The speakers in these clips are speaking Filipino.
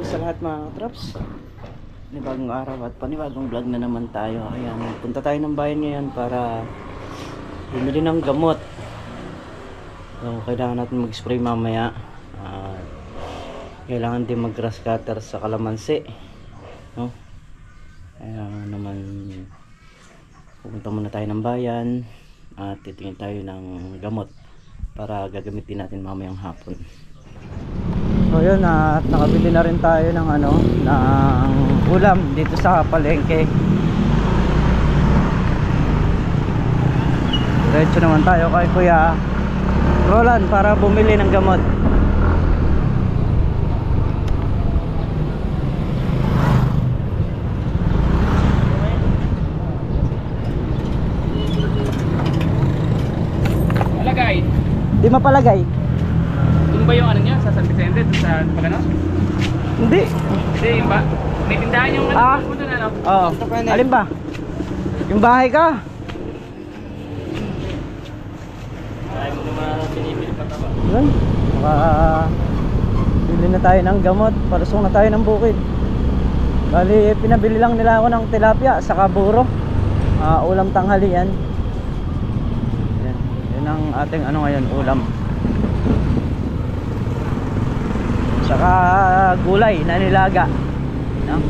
Sa lahat mga katraps, panibagong araw at panibagong vlog na naman tayo. Ayan, punta tayo ng bayan ngayon para bumili ng gamot. So, kailangan natin mag-spray mamaya. Kailangan din mag-grass cutter sa kalamansi, no? Kaya naman pupunta muna tayo ng bayan at titingin tayo ng gamot para gagamitin natin mamayang hapon. So yun, at nakabili na rin tayo ng ng ulam dito sa palengke. Diretso naman tayo kay Kuya Roland para bumili ng gamot. Palagay. Di mapalagay. Yung ba yung ano niya sa San Vicente sa Pagano? Hindi. Hindi yung ba? May tindahan yung ano mo doon ano? Oo. Alin ba? Yung bahay ka? Ay mo naman pinipili pa ba? Yun. Bili na tayo ng gamot. Palusong na tayo ng bukid. Bali, pinabili lang nila ako ng tilapia saka buro. Ulam tanghalian. Yan. Yan ang ating ngayon, ulam. Saka gulay na nilaga, no?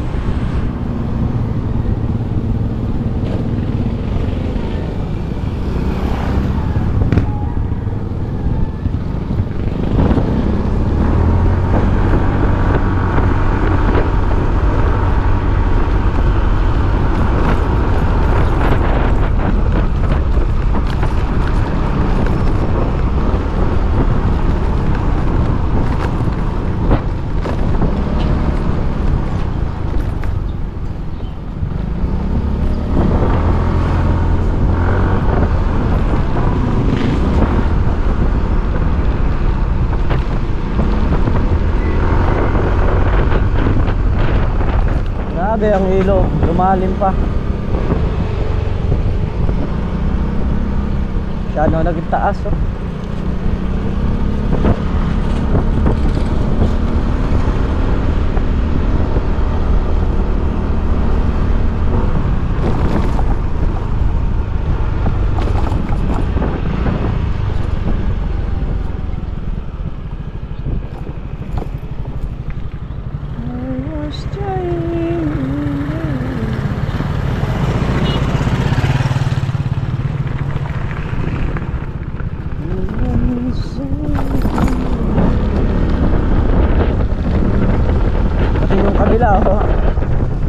Grabe ang ilog, lumalim pa. Masyado naging taas, oh.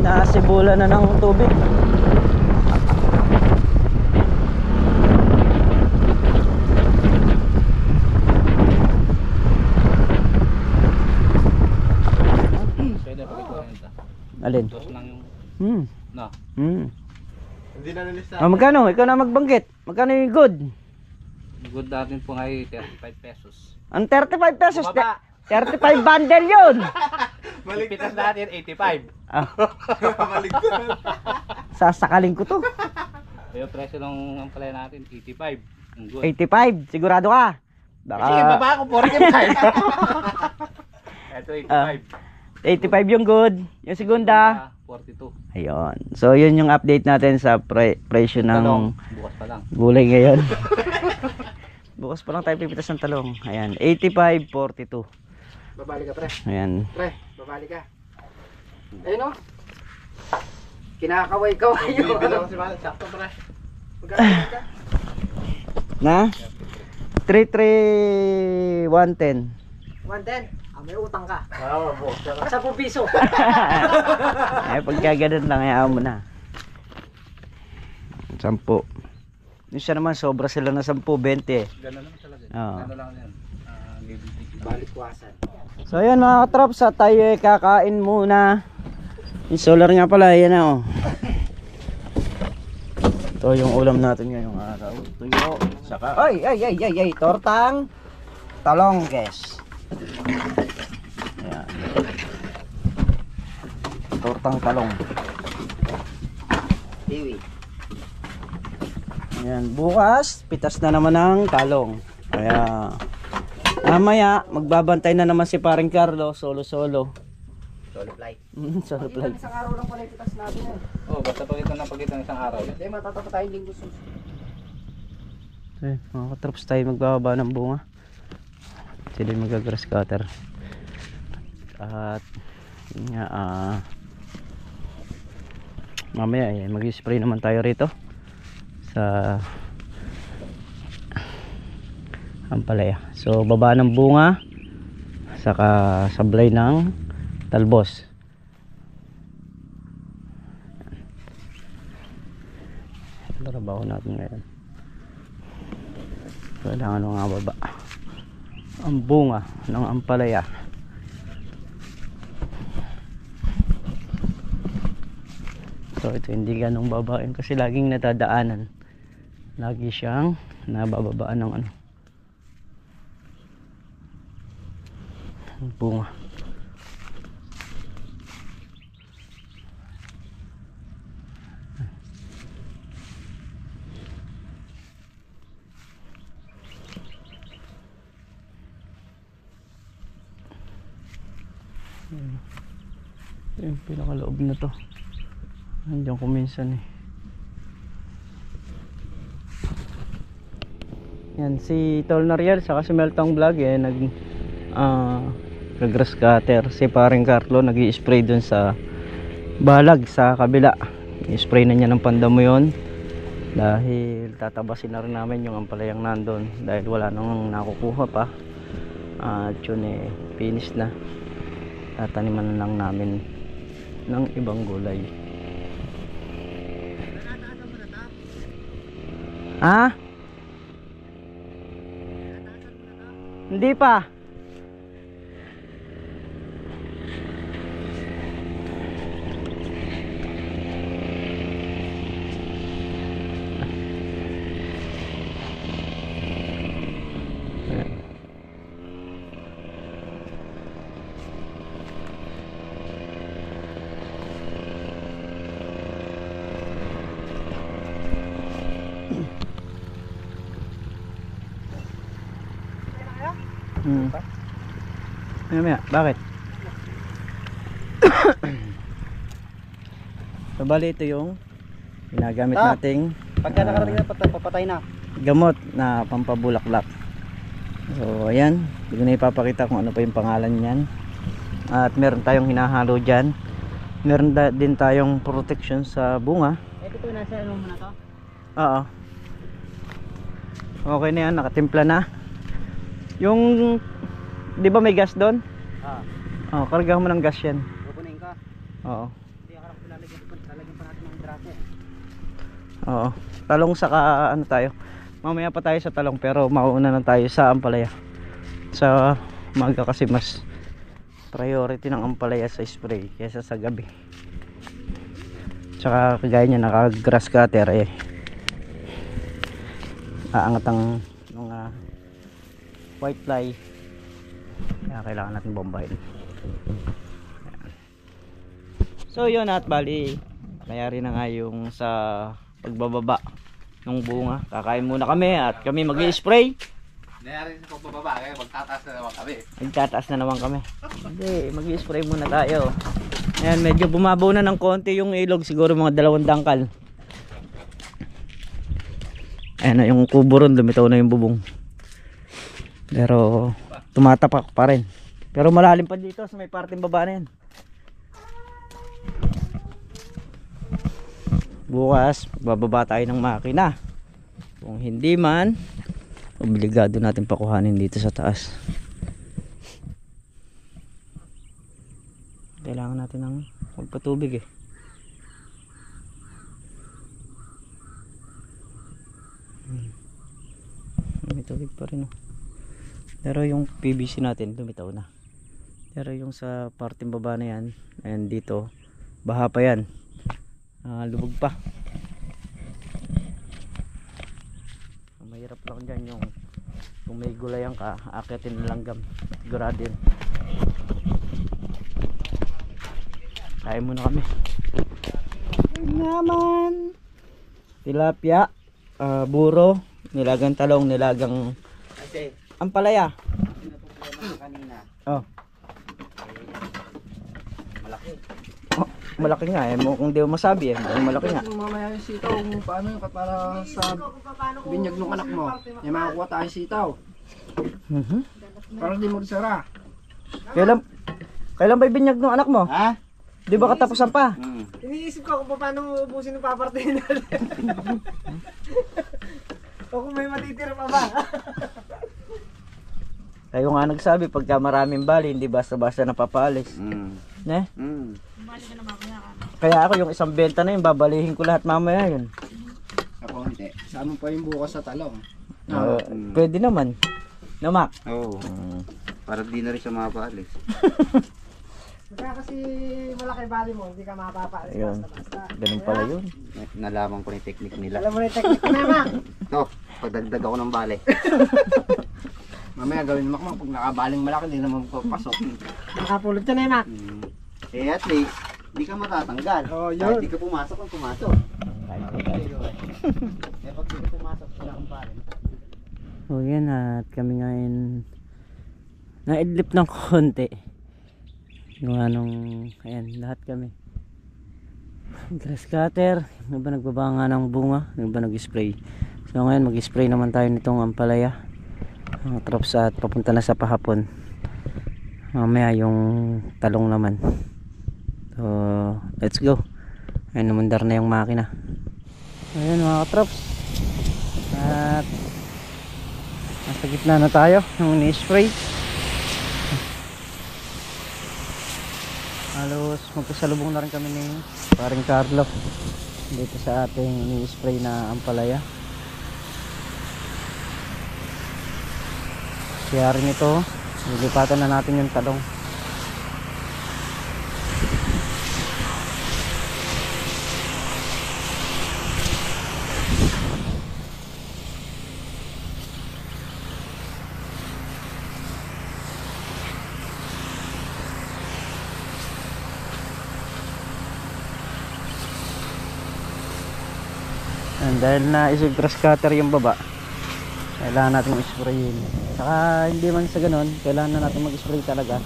Nasibulan na ng tubig. Pwede pa ito. Alin? Dos lang yung na. Hindi na nalista. Magkano? Ikaw na magbanggit. Magkano yung good? Good natin po ay 35 pesos. Ang 35 pesos? Bumaba. 35 bundle yun. Pitas natin 85. Maligtan. Sasakaling ko to. Yung presyo ng palaya natin 85. Ang good. 85, sigurado ka? Baka... Sige, baba ako 45. Ito 85. 85 yung good. Yung segunda 42. ayun. So yun yung update natin sa presyo ng Talong, bukas pa lang. gulay ngayon. Bukas pa lang tayo pipitas ng talong. Ayan, 85, 42. Babali ka, pre. Ayan. Pre, babali ka. Ayun, o. Kinakaway-kaway yun. Bilang si Manong, sakto, pre. Magkakaway ka. Na? 33110. 110. May utang ka. Oo, bukas pa lang. 10 piso. Pagka ganun lang, hayaan mo na. 10. Yung siya naman, sobra sila na 10, 20 eh. Gano'n naman talaga. Oo. Gano'n lang yan. Balikwasan. So ayan mga katrops, tayo ay kakain muna. Yung solar nga pala, ayan na oh. Ito yung ulam natin ngayong araw. Tuyo, saka, ay, tortang talong, guys. Ayan. Tortang talong. Iwi. Ayan, bukas, pitas na naman ng talong. Kaya, mamaya, magbabantay na naman si paring Carlo, solo-solo. Solo fly. Sa reply. Isang araw lang pala ititas natin yan. Oh, basta pagitan ng isang araw. Hindi, matatapos tayong linggo sus. Okay, mga katrops, tayo magbababa ng bunga. Sila yung mag-grass cutter. At yun nga, mamaya mag-spray naman tayo rito sa ampalaya. So baba ng bunga, saka sablay ng talbos. Ito trabaho natin ngayon. Kailangan nga baba ang bunga ng ampalaya. So ito hindi ganong babain kasi laging natadaanan. Lagi siyang nabababaan ng ano, bunga. Yung pinakaloob na to, nandiyan ko minsan yan si Tol Nariel saka si Meltong Vlog nag-grass cutter. Si paring Carlo nag-i-spray dun sa balag sa kabila. I-spray na niya ng pandamo yun dahil tatabasin na rin namin yung ampalayang nandun dahil wala nang nakukuha pa. At yun finish na. Tataniman na lang namin ng ibang gulay. Ha? Hindi pa. Maya, bakit? So bali ito yung ginagamit nating Pagka nakarating na papatay na. gamot na pampabulaklak. So ayan, hindi ko na ipapakita kung ano pa yung pangalan niyan. At meron tayong hinahalo dyan. Meron din tayong protection sa bunga. Ito po nasa ano muna to? Oo. Okay na yan, nakatimpla na. Yung di ba may gas doon? Oh, kargahan mo ng gas yan. Pupunin ka. Oo. Hindi akala ko lalagyan pa natin ng grasa Oo. Talong saka ano tayo. Mamaya pa tayo sa talong pero mauna na tayo sa ampalaya. Sa umaga kasi mas priority ng ampalaya sa spray kaysa sa gabi. Tsaka kagaya niya naka grass cutter aangat ang mga white fly. Kaya kailangan natin bombahin. So yun, at bali mayari na nga yung sa pagbababa ng bunga. Kakain muna kami at kami mag-i-spray. Nangyari sa pagbababa kaya magtataas na naman kami. Magtataas na naman kami. Hindi, mag-i-spray muna tayo. Ayan, medyo bumabaw na ng konti yung ilog, siguro mga 2 dangkal. Ayan na yung kubo ron, lumitaw na yung bubong. Pero tumatapak pa rin. Pero malalim pa dito sa may parting baba na yan. Bukas bababa tayo ng makina. Kung hindi man, obligado natin pakuhanin dito sa taas. Kailangan natin ng magpatubig may tubig pa rin pero yung PVC natin lumitaw na. Pero yung sa parting baba na yan, ayan dito, baha pa yan. Lubog pa. Mahirap lang dyan yung kung may gulayan ka, akitin na langgam. Sigurado yun. Kain muna kami. Naman tilapia, buro, nilagang talong, nilagang ampalaya. Kanina. Oh. Malaki nga eh. Kung di mo masabi eh. Malaki nga. Mamaya yung sitaw, paano yung para sa binyag ng anak mo. May makakuha tayo sitaw. Mhm. Para di magsara. Kailan ba ibinyag ng anak mo? Ha? Di ba katapusan pa? Iniisip ko kung paano ubusin ng papartihin natin. O kung may matitira pa ba? Kayo nga nagsabi pagka maraming bali, hindi basta-basta napapaalis. Ne? Kaya ako yung isang benta na yun, babalihin ko lahat mamaya yun. Ako hindi. Sama pa yung bukas sa talong. Pwede naman. Namak. Oo. Para di na rin siya mapaalis. Kaya kasi malaki bali mo, hindi ka mapapaalis Ayun. basta-basta. Ganun pala yun. Nalaman ko na yung technique nila. Alam mo na yung technique ko na, Mak. Ito, pagdagdag ako ng bale. Mamaya gawin mo pag nakabaling malaki, hindi naman papasok. Nakapulot ka na, Mak. Eh at least, di ka matatanggal. Oh, yun. Kahit di ka pumasok, kung pumasok. Eh pag di ka pumasok, wala kang bale. So yan at kami ngayon naidlip ng konti. Yung anong, ayan, lahat kami. Grass cutter, yung iba nagbabanga ng bunga, yung iba nag-spray. So ngayon mag-spray naman tayo nitong ampalaya. Ang trops at papunta na sa pahapon. Mamaya yung talong naman. So let's go. Ayun, namundar na yung makina. Ayan mga katrops. At nasa gitna na tayo ng ni-spray. Halos magkasalubong na rin kami ni paring Carlo dito sa ating ni-spray na ampalaya. Kaya rin ito, nilipatan na natin yung talong. And dahil na isig grass cutter yung baba, kailangan natin i-sprayin. Saka hindi man sa ganun, kailangan na natin mag-spray talaga.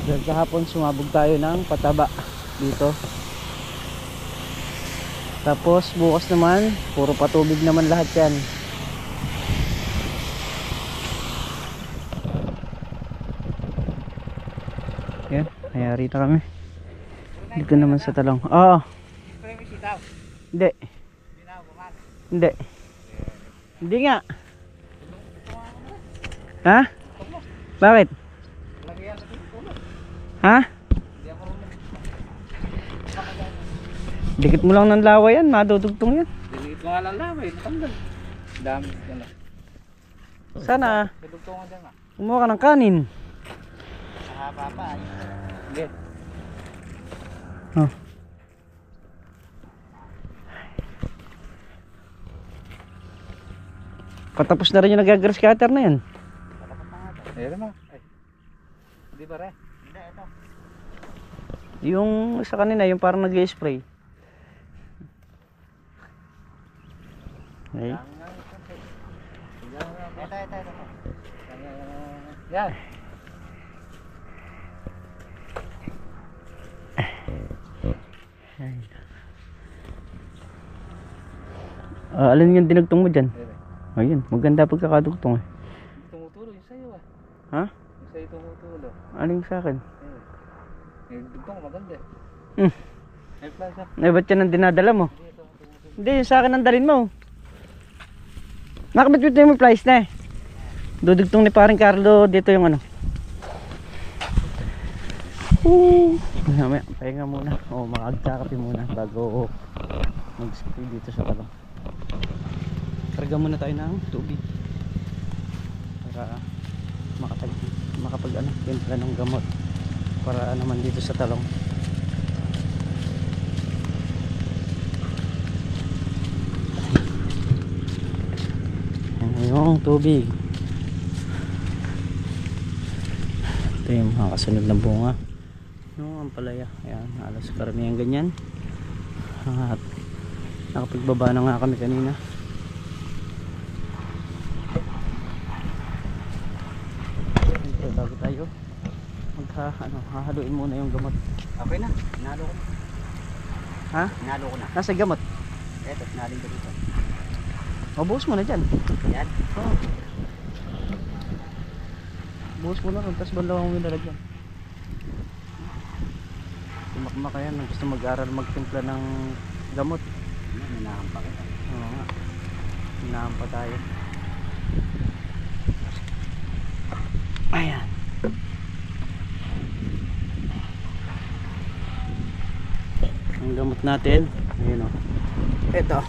Dahil kahapon sumabog tayo ng pataba dito. Tapos bukas naman, puro patubig naman lahat yan. Yan, ayari na kami. Dito naman sa talong. Oo. Hindi. Hindi. Hindi nga. Ha? Bakit? Ha? Dikit mo lang ng lawa yan, madudugtong yan. Diliit mo nga lang lang eh, natanggal. Dami yan ah. Sana Dudugtungan dyan ah. kumuha ka ng kanin. Mahaba pa ay. Hindi. Oh. Patapos na rin yung nag-grass cutter na yan. Ayun na. Ay. Hindi ba re? Hindi, ito. Yung sa kanina, yung parang nag-spray. Okay. Ito. Yan. Alin yung dinugtong mo dyan? Ayun, maganda pagkakadugtong eh. Tumutulo yung sa'yo ah. Ha? Yung sa'yo tumutulo. Aling sa akin? Yung dugtong maganda eh. Hmm. May plaza. Eh, ba't yan ang dinadala mo? Hindi, yung sa akin ang dalin mo. Nakabit-bit na yung plies na eh. Dudugtong ni paring Carlo dito yung ano. Mamaya, pahinga muna. O, makagkakapi muna bago mag-spray dito sa talong. Karga muna tayo ng tubig para makapag ano, timpla ng gamot para naman dito sa talong. Yan yung tubig. Ito yung mga kasunod na bunga yung ampalaya. Ayan, halos karamihan ganyan. At nakapagbaba na nga kami kanina. Siyempre bago tayo hahaluin muna yung gamot. Okay na, hinalo ko. Ha? Nalo ko na. Nasa gamot. Eto, sinaling ko dito. Mabuhos mo na dyan. Yan. Oo. Buhos mo na rin, tapos bandawang mo nilagyan. Tumakma ka yan, gusto mag-aral magtimpla ng gamot. Ninahampa kita. Oo nga. Hinahampa tayo. Ayan. Ang gamot natin. Ayun o. Ito.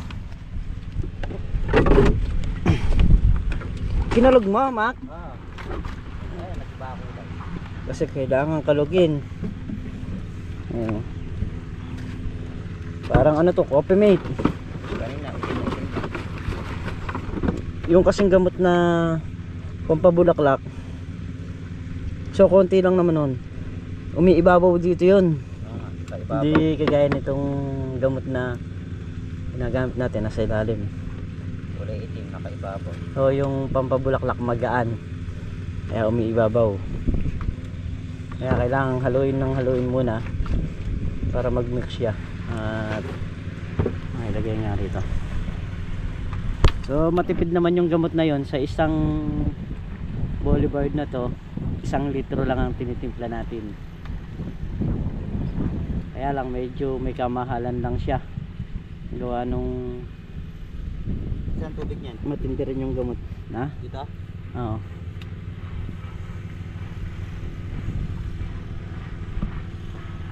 Kinalog mo, Mac? Ah. Ay, nagba ako lang. Kasi kailangan kalugin. Ayun. Parang ano to, coffee mate. Kanina, Yung kasing gamot na pampabulaklak. So konti lang naman nun. Umiibabaw dito yun. kaibabaw. Hindi kagaya nitong gamot na ginagamit natin nasa ilalim. Kulay itim na kaibabaw. So yung pampabulaklak magaan. Kaya umiibabaw. Kaya kailangan haluin muna para mag-mix siya. At ilagay nga rito. So matipid naman yung gamot na yon. Sa isang boulevard na to, 1 litro lang ang tinitimpla natin. Kaya lang medyo may kamahalan lang siya. Gawa nung Saan tubig niyan? matindi rin yung gamot. Na? Dito? Oo.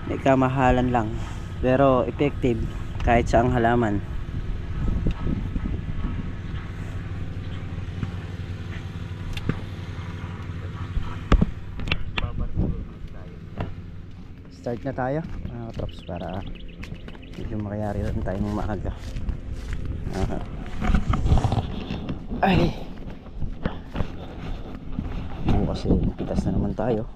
May kamahalan lang. Pero effective kahit sa ang halaman. Start na tayo mga trops para medyo makayari rin tayo ng maaga. Ay kasi pitas na naman tayo.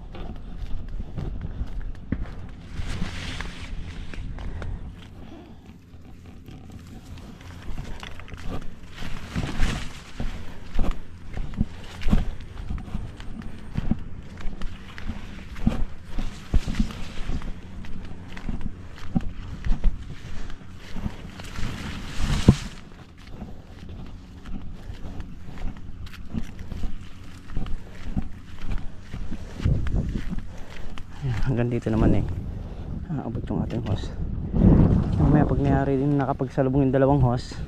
Hanggang dito naman abot yung ating hose. Mamaya pag nangyari din nakapagsalubong yung dalawang hose,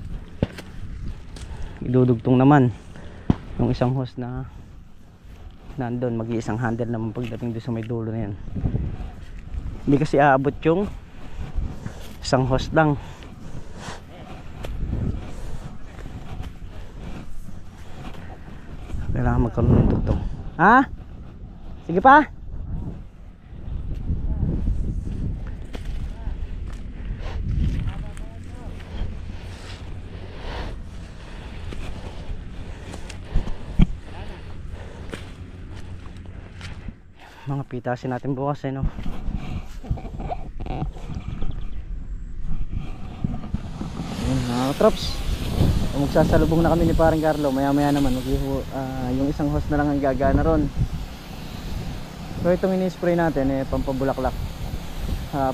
idudugtong naman yung isang hose na nandun. Mag-iisang handle naman pagdating doon sa may dulo na yan. Hindi kasi aabot yung isang hose lang. Kailangan magkaroon ng dugtong. Ha? Sige pa. Mga pitasin natin bukas no. Ayun mga katrops, magsasalubong na kami ni Parang Carlo. Maya maya naman yung isang hose na lang ang gagana ron. So itong ini-spray natin pampabulaklak,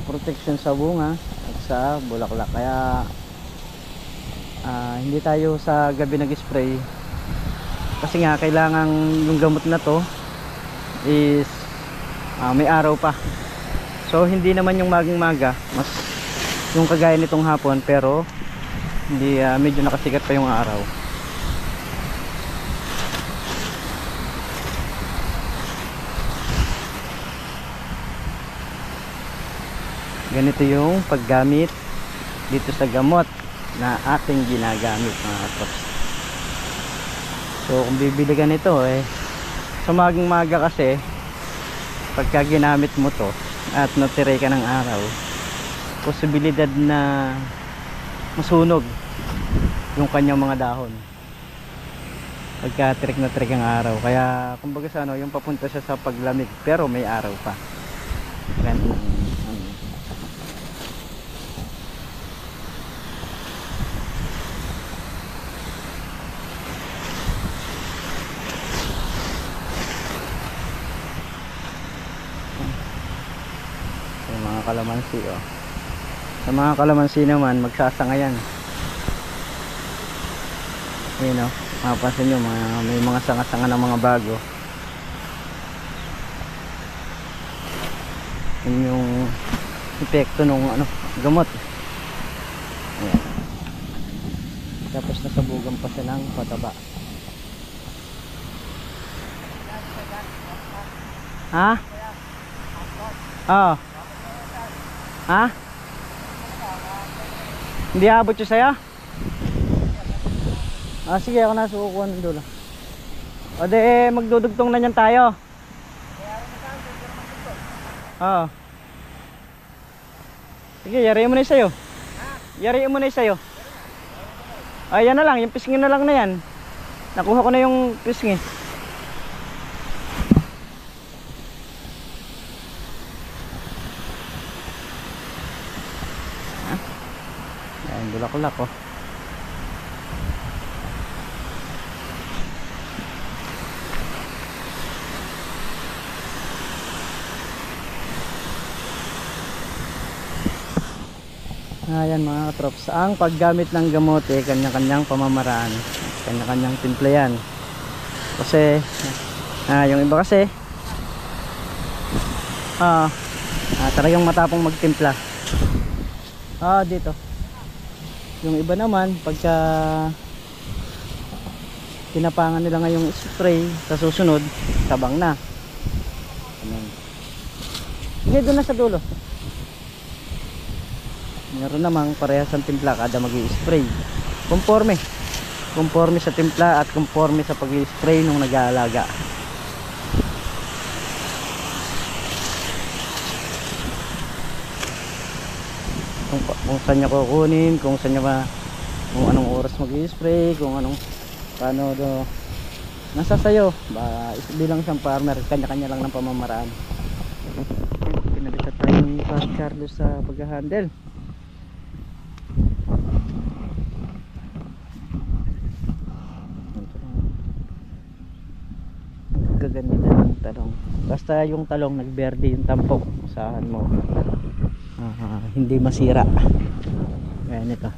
protection sa bunga at sa bulaklak. Kaya hindi tayo sa gabi nag-spray kasi nga kailangan yung gamot na to is may araw pa. So hindi naman yung magang maga, mas yung kagaya nitong hapon, pero hindi medyo nakasikat pa yung araw. Ganito yung paggamit dito sa gamot na ating ginagamit mga trops. So kung bibili ka nito sa magang maga kasi pagka ginamit mo to at natiray ka ng araw, posibilidad na masunog yung kanyang mga dahon pagka tirik na tirik ang araw. Kaya kumbaga sa yung papunta siya sa paglamig pero may araw pa. Ganun. Mga kalamansi Sa mga kalamansi naman, magsasanga yan. Ayun o, mapapansin nyo, may mga sanga-sanga ng mga bago. Yun yung epekto ng gamot. Ayan. Tapos nasabugan pa siya ng pataba. Ha? Oo. Ha? Hindi abot siya sa'yo? Sige, ako na sukukuha ng dulo. O de, magdudugtong na niyan tayo. Oo. Sige, yariin mo na yung sa'yo. Yariin mo na yung sa'yo. Ayan na lang, yung pisngi na lang na yan. Nakuha ko na yung pisngi. Ayan, bulak-ulak oh. Ayan mga katrops, ang paggamit ng gamot kanya-kanyang pamamaraan, kanya-kanyang timpla yan. Kasi yung iba kasi talagang matapong magtimpla. Dito yung iba naman, pagka tinapangan nila ngayong spray, sa susunod tabang na. Hindi, doon na sa dulo. Meron namang parehas ang timpla kada mag-i-spray. Conforme sa timpla at conforme sa pag-i-spray nung nag-aalaga. Kung saan niya kukunin, kung anong oras mag-i-spray, paano do. Nasa sayo, bilang isang farmer, kanya-kanya lang ng pamamaraan. Pinalita tayo ni Pastor Carlos sa pag-handle. Gaganito ng talong, basta yung talong nagberde yung tampok, usahan mo hindi masira. Ayan ito.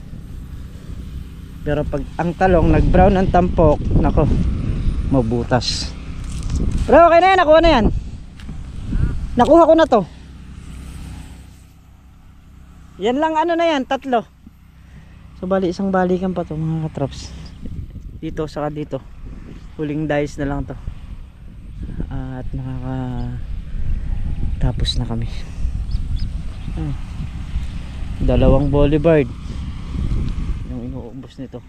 Pero pag ang talong nag brown ang tampok, nako, mabutas. Pero okay na yan, nakuha na yan. Nakuha ko na to. Yan lang na yan, 3. So bali isang balikan pa to mga katrops. Dito saka dito, huling dice na lang to. At tapos na kami. 2 boulevard yung inuubos nito.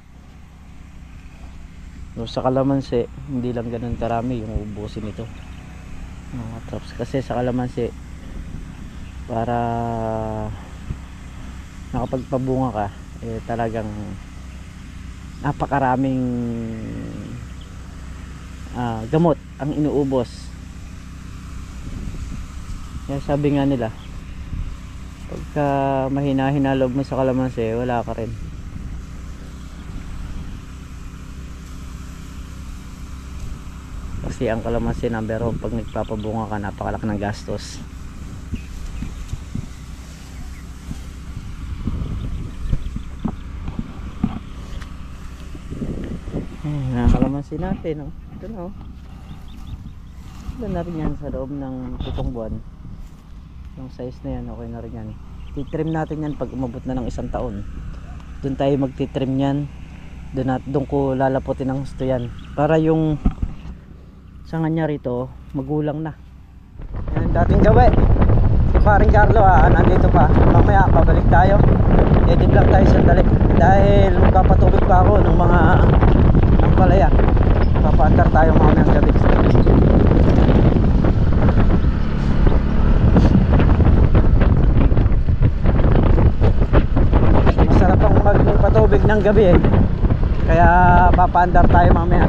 So, sa kalamansi hindi lang ganun karami yung uubusin nito mga traps, kasi sa kalamansi para nakapagpabunga ka talagang napakaraming gamot ang inuubos. Kaya sabi nga nila, pagka mahina-hina loob mo sa kalamansi, wala ka rin. Kasi ang kalamansi #1 pag nagpapabunga ka, napakalaki ng gastos. Kalamansi natin ito na ito na rin yan sa loob ng 7 buwan. Yung size na yan, okay na rin yan. Titrim natin yan pag umabot na ng 1 taon. Doon tayo magtitrim yan. Doon ko lalaputin ng gusto yan, para yung sanga niya rito magulang na. Yan dating gawi. Si paring Carlo nandito pa. Mamaya pabalik tayo. Edit lang tayo sandali dahil magpapatubig pa ako ng mga palaya. Papaandar tayo mamayang gabi. Masarap ang magpatubig ng gabi kaya papaandar tayo mamaya.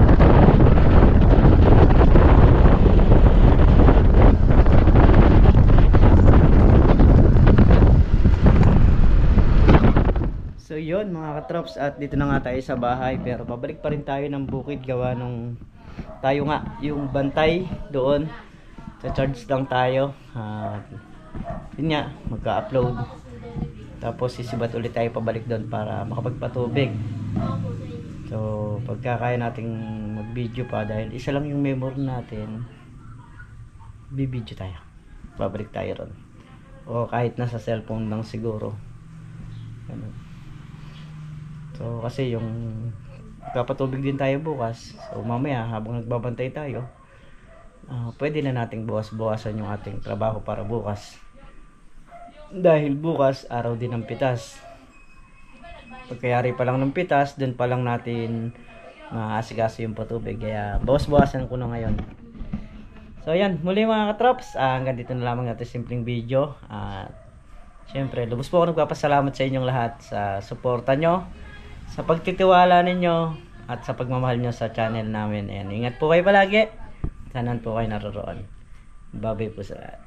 So yun mga katrops, at dito na nga tayo sa bahay, pero babalik pa rin tayo ng bukid gawa nung tayo nga yung bantay doon, sa charge lang tayo. Yun nga, magka-upload Tapos sisibat ulit tayo pabalik doon para makapagpatubig. So pagka kaya nating mag video pa, dahil isa lang yung memory natin, bibidyo tayo, babalik tayo ron, o kahit nasa cellphone lang siguro. Ganun. So kasi yung kapatubig din tayo bukas, so mamaya habang nagbabantay tayo, pwede na nating buwas-buwasan yung ating trabaho para bukas, dahil bukas araw din ng pitas. Pagkayari pa lang ng pitas, dun pa lang natin maasikaso yung patubig, kaya bawas-bawasan ko na ngayon. So ayan, muli mga katrops, hanggang dito na lamang natin simpleng video. Syempre, lubos po ako nagpapasalamat sa inyong lahat sa suporta nyo, sa pagtitiwala ninyo, at sa pagmamahal nyo sa channel namin. Ayan, ingat po kayo palagi, sanan po kayo naroroon. Bye-bye po sa lahat.